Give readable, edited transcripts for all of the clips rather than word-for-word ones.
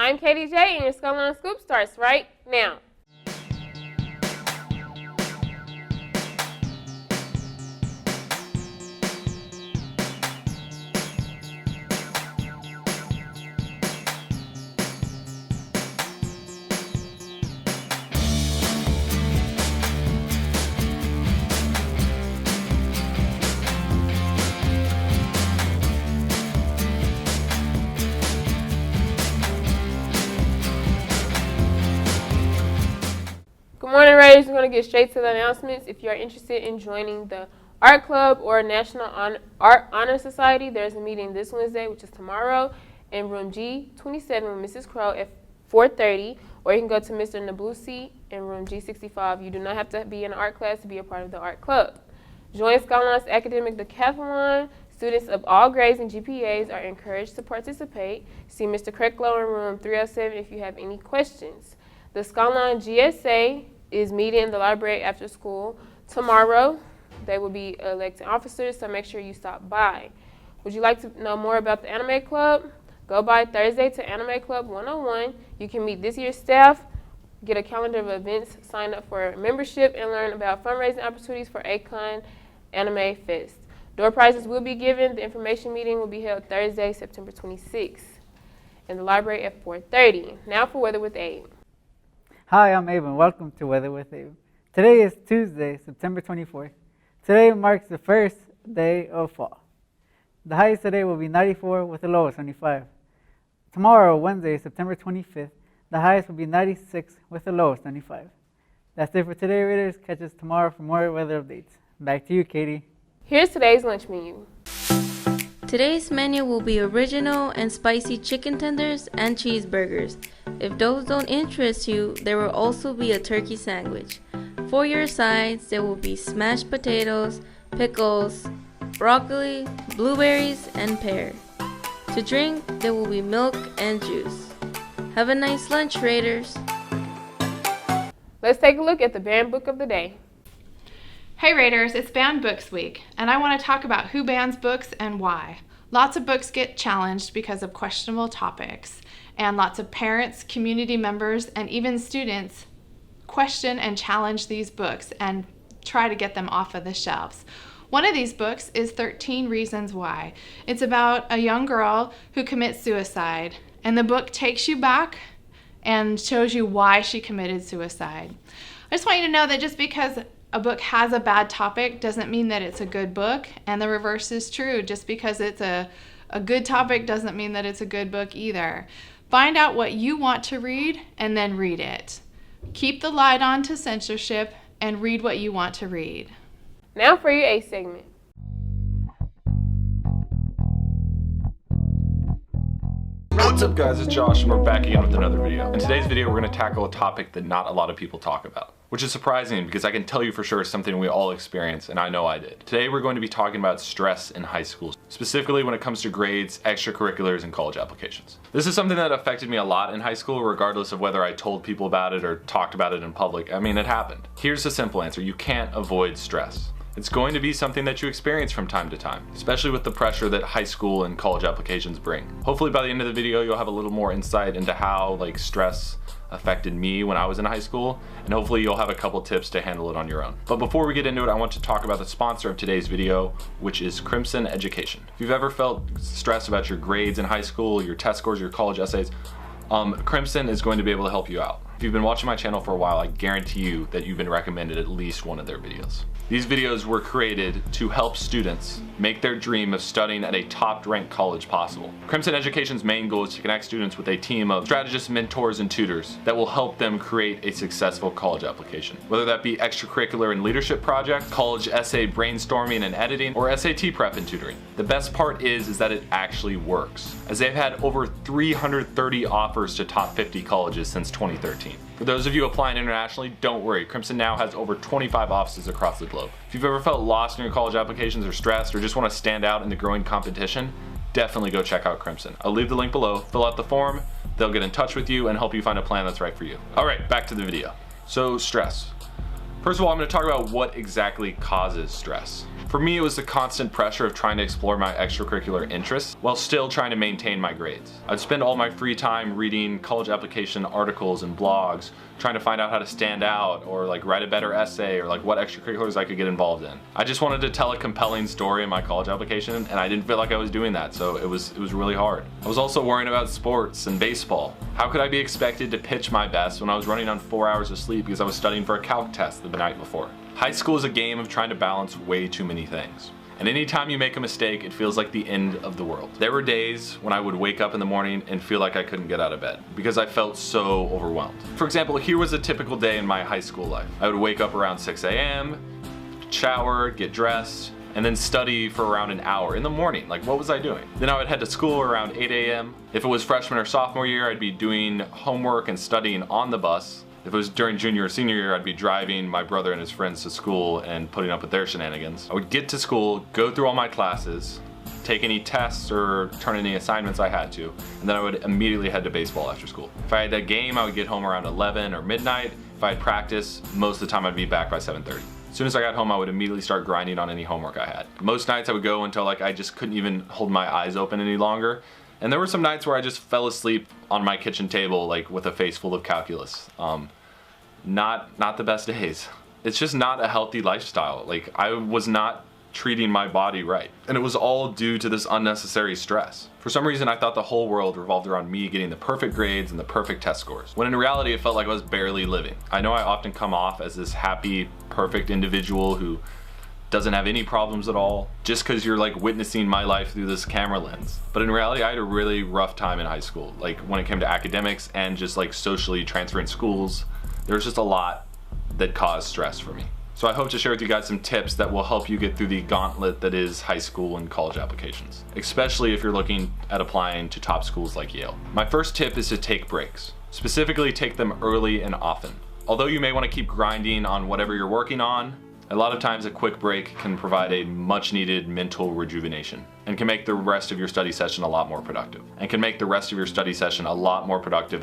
I'm Katie J, and your Skyline Scoop starts right now. Good morning, Raiders. We're going to get straight to the announcements. If you are interested in joining the Art Club or National Art Honor Society, there's a meeting this Wednesday, which is tomorrow, in room G27 with Mrs. Crow at 4:30, or you can go to Mr. Nablusi in room G65. You do not have to be in an art class to be a part of the Art Club. Join Skyline's Academic Decathlon. Students of all grades and GPAs are encouraged to participate. See Mr. Krecklow in room 307 if you have any questions. The Skyline GSA is meeting in the library after school tomorrow. They will be electing officers, so make sure you stop by. Would you like to know more about the Anime Club? Go by Thursday to Anime Club 101. You can meet this year's staff, get a calendar of events, sign up for membership, and learn about fundraising opportunities for ACON Anime Fest. Door prizes will be given. The information meeting will be held Thursday, September 26th in the library at 4:30. Now for Weather with Abe. Hi, I'm Abe and welcome to Weather with Abe. Today is Tuesday, September 24th. Today marks the first day of fall. The highest today will be 94 with a low of 75. Tomorrow, Wednesday, September 25th, the highest will be 96 with a low of 75. That's it for today, Raiders. Catch us tomorrow for more weather updates. Back to you, Katie. Here's today's lunch menu. Today's menu will be original and spicy chicken tenders and cheeseburgers. If those don't interest you, there will also be a turkey sandwich. For your sides, there will be smashed potatoes, pickles, broccoli, blueberries, and pear. To drink, there will be milk and juice. Have a nice lunch, Raiders. Let's take a look at the banned book of the day. Hey Raiders, it's Banned Books Week, and I want to talk about who bans books and why. Lots of books get challenged because of questionable topics, and lots of parents, community members, and even students question and challenge these books and try to get them off of the shelves. One of these books is 13 Reasons Why. It's about a young girl who commits suicide, and the book takes you back and shows you why she committed suicide. I just want you to know that just because a book has a bad topic doesn't mean that it's a good book, and the reverse is true. Just because it's a good topic doesn't mean that it's a good book either. Find out what you want to read and then read it. Keep the light on to censorship and read what you want to read. Now for your A segment. What's up guys, it's Josh and we're back again with another video. In today's video we're going to tackle a topic that not a lot of people talk about, which is surprising because I can tell you for sure it's something we all experience, and I know I did. Today we're going to be talking about stress in high school, specifically when it comes to grades, extracurriculars, and college applications. This is something that affected me a lot in high school, regardless of whether I told people about it or talked about it in public. I mean, it happened. Here's the simple answer: you can't avoid stress. It's going to be something that you experience from time to time, especially with the pressure that high school and college applications bring. Hopefully by the end of the video you'll have a little more insight into how stress affected me when I was in high school, and hopefully you'll have a couple tips to handle it on your own. But before we get into it, I want to talk about the sponsor of today's video, which is Crimson Education. If you've ever felt stressed about your grades in high school, your test scores, your college essays, Crimson is going to be able to help you out. If you've been watching my channel for a while, I guarantee you that you've been recommended at least one of their videos. These videos were created to help students make their dream of studying at a top-ranked college possible. Crimson Education's main goal is to connect students with a team of strategists, mentors, and tutors that will help them create a successful college application. Whether that be extracurricular and leadership project, college essay brainstorming and editing, or SAT prep and tutoring. The best part is that it actually works, as they've had over 330 offers to top 50 colleges since 2013. For those of you applying internationally, don't worry, Crimson now has over 25 offices across the globe. If you've ever felt lost in your college applications or stressed or just want to stand out in the growing competition, definitely go check out Crimson. I'll leave the link below, fill out the form, they'll get in touch with you and help you find a plan that's right for you. Alright, back to the video. So, stress. First of all, I'm going to talk about what exactly causes stress. For me, it was the constant pressure of trying to explore my extracurricular interests while still trying to maintain my grades. I'd spend all my free time reading college application articles and blogs, trying to find out how to stand out or like write a better essay or like what extracurriculars I could get involved in. I just wanted to tell a compelling story in my college application, and I didn't feel like I was doing that, so it was really hard. I was also worrying about sports and baseball. How could I be expected to pitch my best when I was running on 4 hours of sleep because I was studying for a calc test the night before? High school is a game of trying to balance way too many things. And anytime you make a mistake, it feels like the end of the world. There were days when I would wake up in the morning and feel like I couldn't get out of bed because I felt so overwhelmed. For example, here was a typical day in my high school life. I would wake up around 6 a.m., shower, get dressed, and then study for around an hour in the morning. Like, what was I doing? Then I would head to school around 8 a.m. If it was freshman or sophomore year, I'd be doing homework and studying on the bus. If it was during junior or senior year, I'd be driving my brother and his friends to school and putting up with their shenanigans. I would get to school, go through all my classes, take any tests or turn any assignments I had to, and then I would immediately head to baseball after school. If I had a game, I would get home around 11 or midnight. If I had practice, most of the time I'd be back by 7:30. As soon as I got home, I would immediately start grinding on any homework I had. Most nights I would go until like I just couldn't even hold my eyes open any longer. And there were some nights where I just fell asleep on my kitchen table, like with a face full of calculus. Not the best days. It's just not a healthy lifestyle. Like, I was not treating my body right. And it was all due to this unnecessary stress. For some reason, I thought the whole world revolved around me getting the perfect grades and the perfect test scores, when in reality, it felt like I was barely living. I know I often come off as this happy, perfect individual who doesn't have any problems at all, just because you're like witnessing my life through this camera lens. But in reality, I had a really rough time in high school. Like, when it came to academics and just like socially transferring schools, there's just a lot that caused stress for me. So I hope to share with you guys some tips that will help you get through the gauntlet that is high school and college applications, especially if you're looking at applying to top schools like Yale. My first tip is to take breaks. Specifically, take them early and often. Although you may want to keep grinding on whatever you're working on, a lot of times a quick break can provide a much needed mental rejuvenation and can make the rest of your study session a lot more productive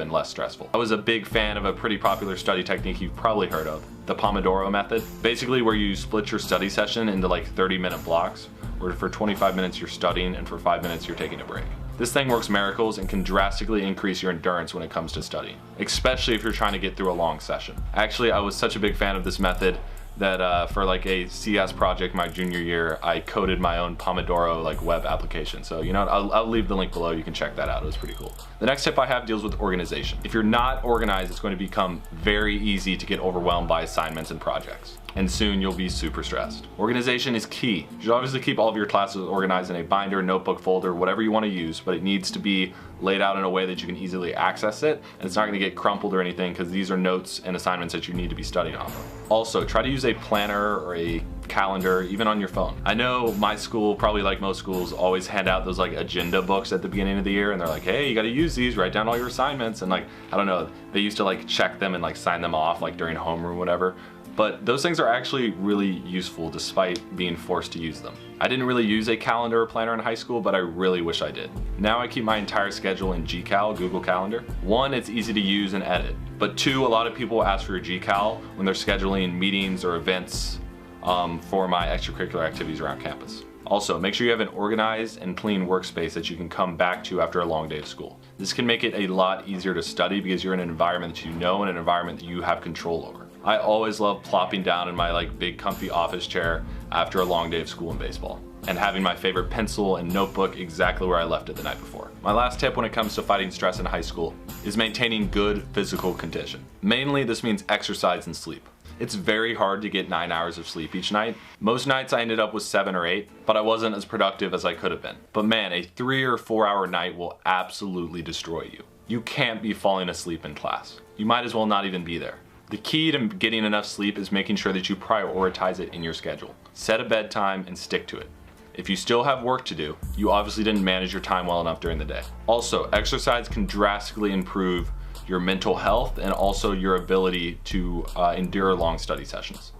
and less stressful. I was a big fan of a pretty popular study technique you've probably heard of, the Pomodoro method. Basically, where you split your study session into like 30-minute blocks, where for 25 minutes you're studying and for 5 minutes you're taking a break. This thing works miracles and can drastically increase your endurance when it comes to studying, especially if you're trying to get through a long session. Actually, I was such a big fan of this method that for like a CS project my junior year, I coded my own Pomodoro like web application. So, you know, I'll leave the link below. You can check that out. It was pretty cool. The next tip I have deals with organization. If you're not organized, it's going to become very easy to get overwhelmed by assignments and projects. And soon you'll be super stressed. Organization is key. You should obviously keep all of your classes organized in a binder, notebook, folder, whatever you want to use, but it needs to be laid out in a way that you can easily access it, and it's not going to get crumpled or anything, because these are notes and assignments that you need to be studying off of. Also, try to use a planner or a calendar, even on your phone. I know my school, probably like most schools, always hand out those like agenda books at the beginning of the year, and they're like, hey, you got to use these, write down all your assignments, and like, I don't know, they used to like check them and like sign them off like during homeroom, whatever. But those things are actually really useful despite being forced to use them. I didn't really use a calendar or planner in high school, but I really wish I did. Now I keep my entire schedule in GCal, Google Calendar. One, it's easy to use and edit. But two, a lot of people ask for your GCal when they're scheduling meetings or events for my extracurricular activities around campus. Also, make sure you have an organized and clean workspace that you can come back to after a long day of school. This can make it a lot easier to study because you're in an environment that you know and an environment that you have control over. I always love plopping down in my like big comfy office chair after a long day of school and baseball, and having my favorite pencil and notebook exactly where I left it the night before. My last tip when it comes to fighting stress in high school is maintaining good physical condition. Mainly this means exercise and sleep. It's very hard to get 9 hours of sleep each night. Most nights I ended up with 7 or 8, but I wasn't as productive as I could have been. But man, a 3 or 4 hour night will absolutely destroy you. You can't be falling asleep in class. You might as well not even be there. The key to getting enough sleep is making sure that you prioritize it in your schedule. Set a bedtime and stick to it. If you still have work to do, you obviously didn't manage your time well enough during the day. Also, exercise can drastically improve your mental health and also your ability to endure long study sessions.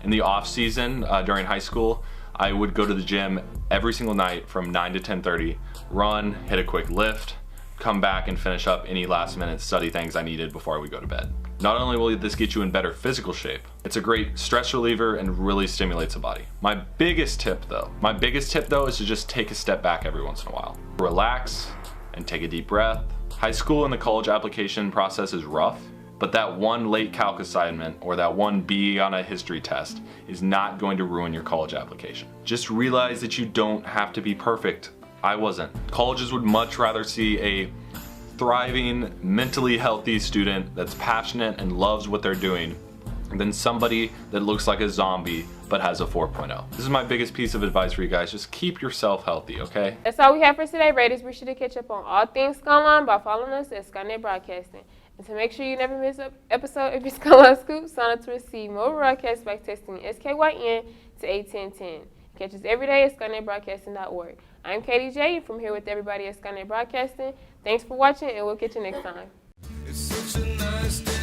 In the off season during high school, I would go to the gym every single night from 9 to 10:30, run, hit a quick lift, come back and finish up any last minute study things I needed before I would go to bed. Not only will this get you in better physical shape, it's a great stress reliever and really stimulates the body. My biggest tip though is to just take a step back every once in a while. Relax and take a deep breath. High school and the college application process is rough, but that one late calc assignment or that one B on a history test is not going to ruin your college application. Just realize that you don't have to be perfect. I wasn't. Colleges would much rather see a thriving, mentally healthy student that's passionate and loves what they're doing than somebody that looks like a zombie but has a 4.0. This is my biggest piece of advice for you guys. Just keep yourself healthy, okay? That's all we have for today, Raiders. Be sure to catch up on all things Skyline by following us at Skyline Broadcasting. And to make sure you never miss an episode of your Skyline Scoop, sign up to receive more broadcasts by texting SKYN to 81010. Catch us every day at SkyNetBroadcasting.org. I'm Katie J. From here with everybody at Skynet Broadcasting. Thanks for watching, and we'll catch you next time. It's such a nice day.